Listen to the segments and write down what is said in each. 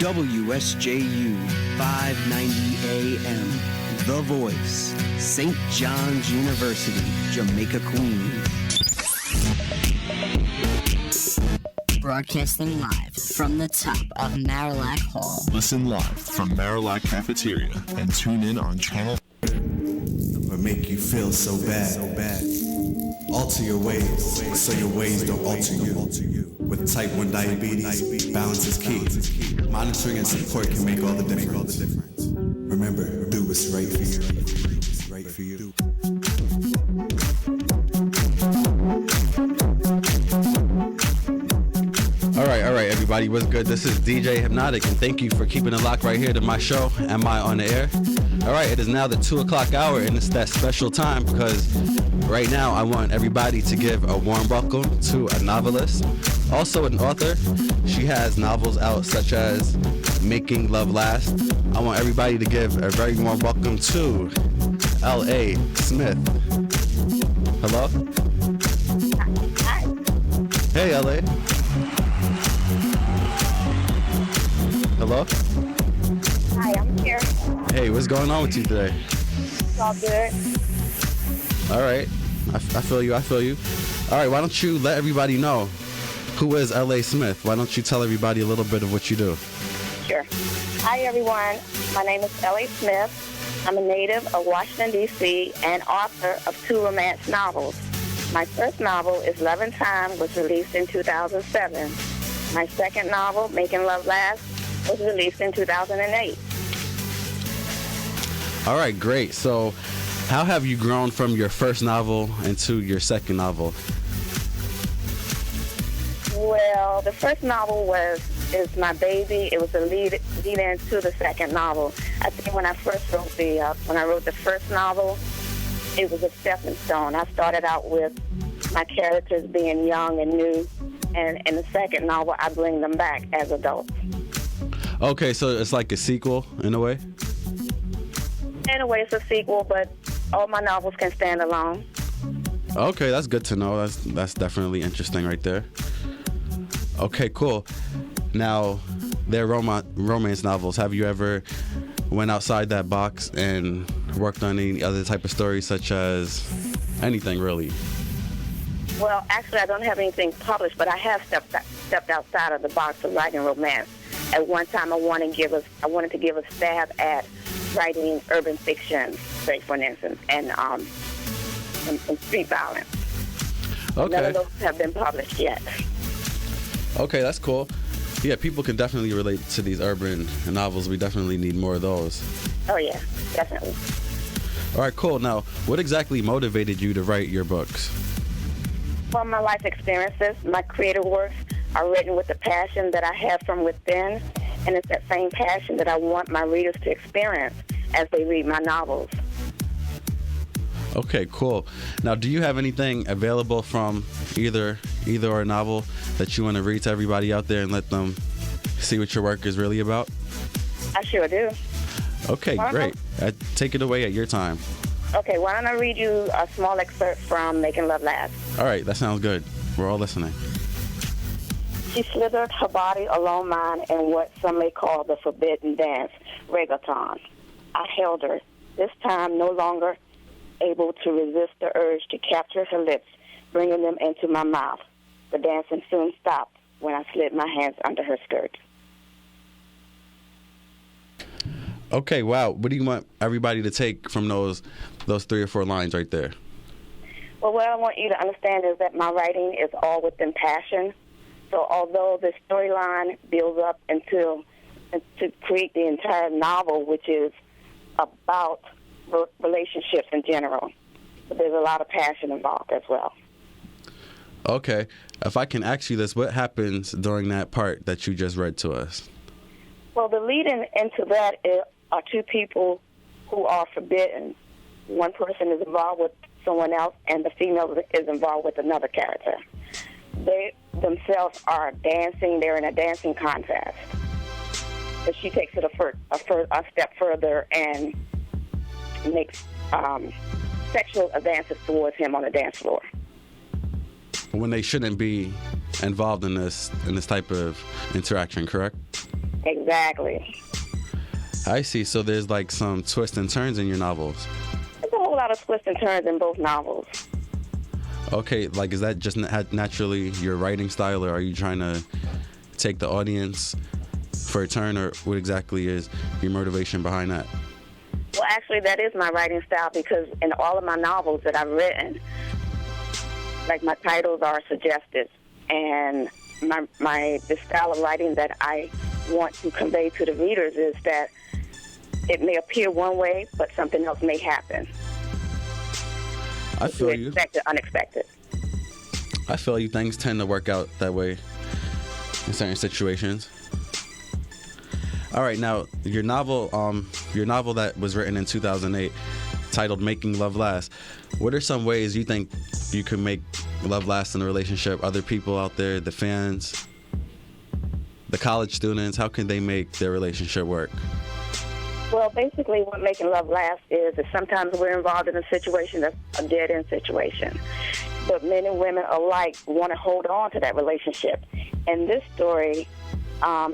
WSJU 590 AM, The Voice, St. John's University, Jamaica, Queens. Broadcasting live from the top of Marillac Hall. Listen live from Marillac Cafeteria and tune in on channel. Or make you feel so bad. Alter your ways so your ways don't alter you. With type 1 diabetes, balance is key. Monitoring and support can make all the difference. Remember, do what's right for you. Right for you. All right, everybody, what's good? This is DJ Hipnotic, and thank you for keeping it locked right here to my show, Am I on the Air? All right, it is now the 2 o'clock hour, and it's that special time because right now I want everybody to give a warm welcome to a novelist, also an author. She has novels out such as Making Love Last. I want everybody to give a very warm welcome to L.A. Smith. Hello? Hi. Hey, L.A. Hello? Hi, I'm here. Hey, what's going on with you today? It's all good. All right. I feel you. All right, why don't you let everybody know who is L.A. Smith? Why don't you tell everybody a little bit of what you do? Sure. Hi, everyone. My name is L.A. Smith. I'm a native of Washington, D.C., and author of 2 romance novels. My first novel is Love and Time, was released in 2007. My second novel, Making Love Last, was released in 2008. All right, great. So how have you grown from your first novel into your second novel? Well, the first novel is my baby. It was the lead into the second novel. I think when I wrote the first novel, it was a stepping stone. I started out with my characters being young and new, and in the second novel, I bring them back as adults. Okay, so it's like a sequel in a way? In a way, it's a sequel, but all my novels can stand alone. Okay, that's good to know. That's definitely interesting right there. Okay, cool. Now, they're romance novels. Have you ever went outside that box and worked on any other type of stories, such as anything really? Well, actually, I don't have anything published, but I have stepped outside of the box of writing romance. At one time, I wanted to give a stab at writing urban fiction, say for instance, and street violence. Okay. None of those have been published yet. Okay, that's cool. Yeah, people can definitely relate to these urban novels. We definitely need more of those. Oh yeah, definitely. All right, cool. Now, what exactly motivated you to write your books? Well, my life experiences, my creative works are written with the passion that I have from within, and it's that same passion that I want my readers to experience as they read my novels. Okay, cool. Now, do you have anything available from either or novel that you want to read to everybody out there and let them see what your work is really about? I sure do. Okay, great. Take it away at your time. Okay, why don't I read you a small excerpt from Making Love Last? All right, that sounds good. We're all listening. She slithered her body along mine in what some may call the forbidden dance, reggaeton. I held her, this time no longer able to resist the urge to capture her lips, bringing them into my mouth. The dancing soon stopped when I slid my hands under her skirt. Okay, wow. What do you want everybody to take from those 3 or 4 lines right there? Well, what I want you to understand is that my writing is all within passion. So although the storyline builds up to create the entire novel, which is about relationships in general, but there's a lot of passion involved as well. Okay. If I can ask you this, what happens during that part that you just read to us? Well, the lead into that are 2 people who are forbidden. One person is involved with someone else, and the female is involved with another character. They themselves are dancing. They're in a dancing contest. But she takes it a step further and makes sexual advances towards him on the dance floor. when they shouldn't be involved in this type of interaction, correct? Exactly. I see. So there's like some twists and turns in your novels. There's a whole lot of twists and turns in both novels. Okay, like is that just naturally your writing style, or are you trying to take the audience for a turn, or what exactly is your motivation behind that? Well, actually, that is my writing style, because in all of my novels that I've written, like my titles are suggestive, and the style of writing that I want to convey to the readers is that it may appear one way, but something else may happen. I feel you. Expected, unexpected. I feel you. Things tend to work out that way in certain situations. All right, now your novel that was written in 2008, titled "Making Love Last." What are some ways you think you can make love last in a relationship? Other people out there, the fans, the college students, how can they make their relationship work? Well, basically what making love last is that sometimes we're involved in a situation that's a dead-end situation. But men and women alike want to hold on to that relationship. In this story,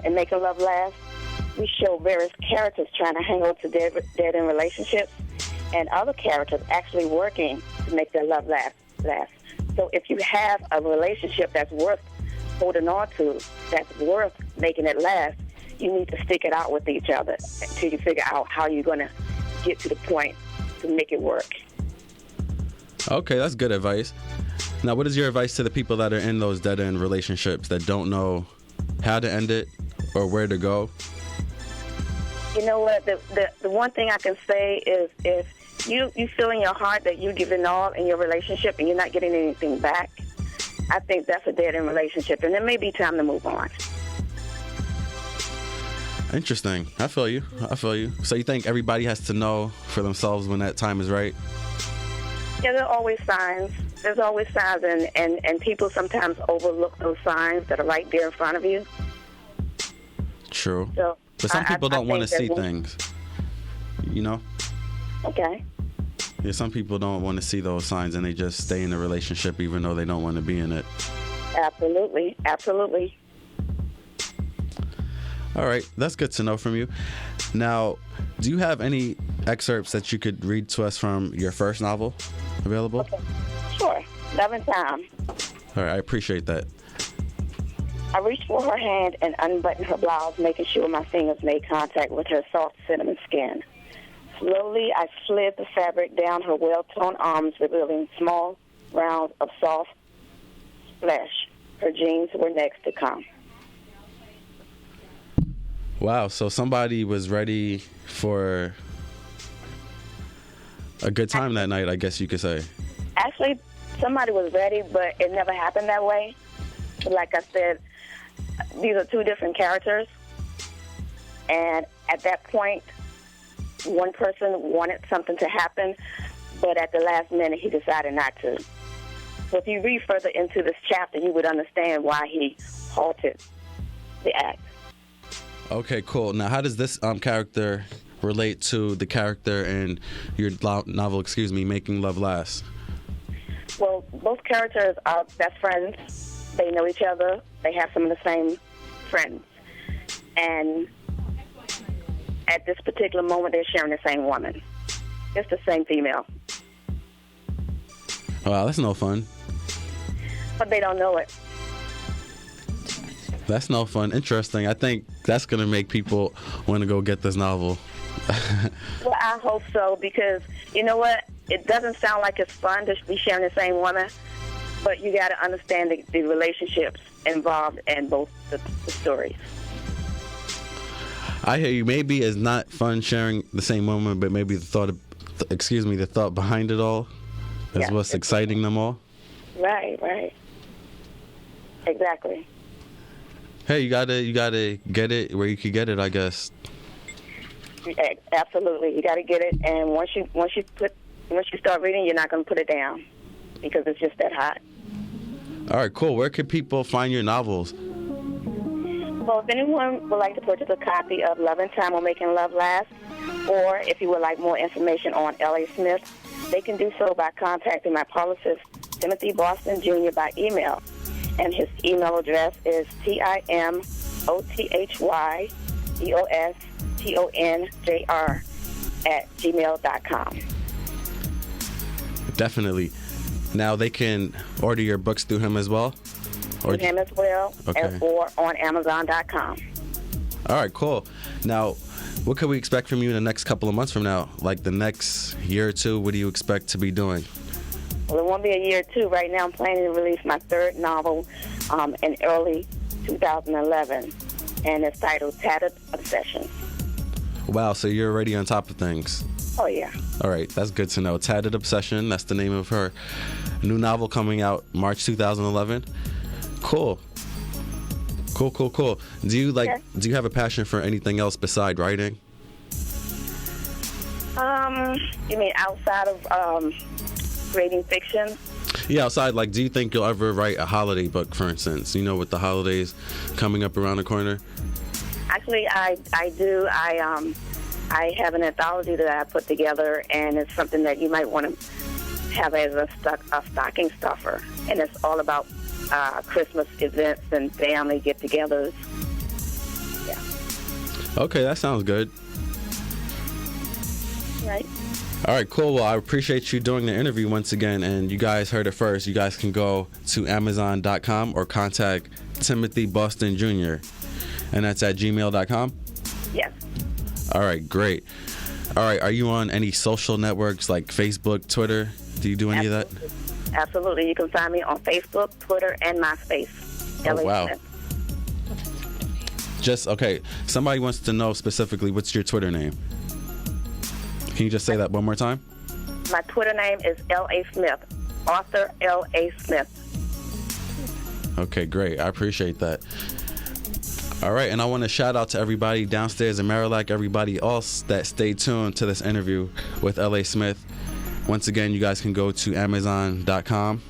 in Making Love Last, we show various characters trying to hang on to dead-end relationships, and other characters actually working to make their love last. So if you have a relationship that's worth holding on to, that's worth making it last, you need to stick it out with each other until you figure out how you're going to get to the point to make it work. Okay, that's good advice. Now, what is your advice to the people that are in those dead-end relationships that don't know how to end it or where to go? You know what? The one thing I can say is if you feel in your heart that you're giving all in your relationship and you're not getting anything back, I think that's a dead-end relationship, and it may be time to move on. Interesting. I feel you. So you think everybody has to know for themselves when that time is right? Yeah, there are always signs. There's always signs, and people sometimes overlook those signs that are right there in front of you. True. So but some people don't want to see things, you know? Okay. Yeah, some people don't want to see those signs, and they just stay in the relationship even though they don't want to be in it. Absolutely. All right, that's good to know from you. Now, do you have any excerpts that you could read to us from your first novel available? Okay. Sure. Love and Time. All right, I appreciate that. I reached for her hand and unbuttoned her blouse, making sure my fingers made contact with her soft cinnamon skin. Slowly, I slid the fabric down her well-toned arms, revealing small rounds of soft flesh. Her jeans were next to come. Wow, so somebody was ready for a good time that night, I guess you could say. Actually, somebody was ready, but it never happened that way. Like I said, these are two different characters. And at that point, one person wanted something to happen, but at the last minute, he decided not to. So if you read further into this chapter, you would understand why he halted the act. Okay, cool. Now, how does this character relate to the character in your novel, Making Love Last? Well, both characters are best friends. They know each other. They have some of the same friends. And at this particular moment, they're sharing the same woman. It's the same female. Wow, that's no fun. But they don't know it. That's no fun. Interesting. I think that's going to make people want to go get this novel. Well, I hope so, because you know what? It doesn't sound like it's fun to be sharing the same woman, but you got to understand the relationships involved in both the stories. I hear you. Maybe it's not fun sharing the same woman, but maybe the thought behind it all is what's exciting them all. Right. Exactly. Hey, you gotta get it where you can get it, I guess. Absolutely, you gotta get it, and once you start reading, you're not gonna put it down because it's just that hot. All right, cool. Where can people find your novels? Well, if anyone would like to purchase a copy of Love and Time or Making Love Last, or if you would like more information on L.A. Smith, they can do so by contacting my publicist, Timothy Boston Jr. by email. And his email address is timothyBostonjr@gmail.com. Definitely. Now they can order your books through him as well? Through him as well, Okay. or on Amazon.com. All right, cool. Now, what can we expect from you in the next couple of months from now? Like the next year or two, what do you expect to be doing? Well, it won't be a year or two. Right now I'm planning to release my third novel in early 2011, and it's titled Tattered Obsession. Wow, so you're already on top of things. Oh, yeah. All right, that's good to know. Tattered Obsession, that's the name of her new novel coming out March 2011. Cool. Cool. Do you have a passion for anything else beside writing? You mean outside of creating fiction? Yeah, outside, like, do you think you'll ever write a holiday book, for instance? You know, with the holidays coming up around the corner? Actually, I do. I have an anthology that I put together, and it's something that you might want to have as a stocking stuffer. And it's all about Christmas events and family get-togethers. Yeah. Okay, that sounds good. Right. All right, cool. Well, I appreciate you doing the interview once again, and you guys heard it first. You guys can go to Amazon.com or contact Timothy Boston Jr., and that's at gmail.com? Yes. All right, great. All right, are you on any social networks like Facebook, Twitter? Do you do any of that? Absolutely. You can find me on Facebook, Twitter, and MySpace. Oh, L.A. wow. Smith. Okay, somebody wants to know specifically, what's your Twitter name? Can you just say that one more time? My Twitter name is L.A. Smith, author L.A. Smith. Okay, great. I appreciate that. All right, and I want to shout out to everybody downstairs in Marillac, everybody else that stayed tuned to this interview with L.A. Smith. Once again, you guys can go to Amazon.com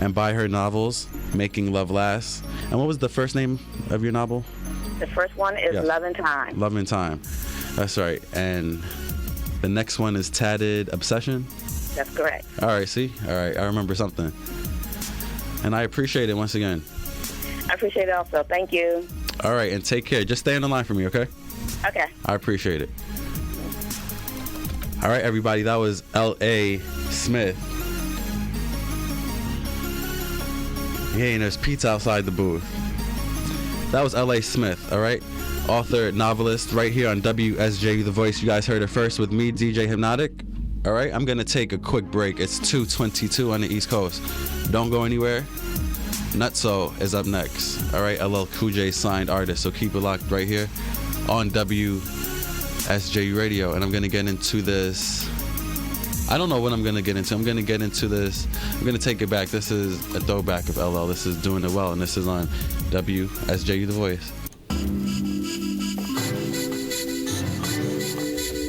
and buy her novels, Making Love Last. And what was the first name of your novel? The first one is Love and Time. Love and Time. That's right. And the next one is Tattered Obsession? That's correct. All right, see? All right, I remember something. And I appreciate it once again. I appreciate it also. Thank you. All right, and take care. Just stay on the line for me, okay? Okay. I appreciate it. All right, everybody, that was L.A. Smith. Yeah, and there's pizza outside the booth. That was L.A. Smith, all right? Author, novelist, right here on WSJU The Voice. You guys heard it first with me, DJ Hipnotic. All right, I'm going to take a quick break. It's 2:22 on the East Coast. Don't go anywhere. Nutso is up next. All right, LL Cool J signed artist, so keep it locked right here on WSJU Radio. And I'm going to get into this. I don't know what I'm going to get into. I'm going to get into this. I'm going to take it back. This is a throwback of LL. This is Doing It Well, and this is on WSJU The Voice.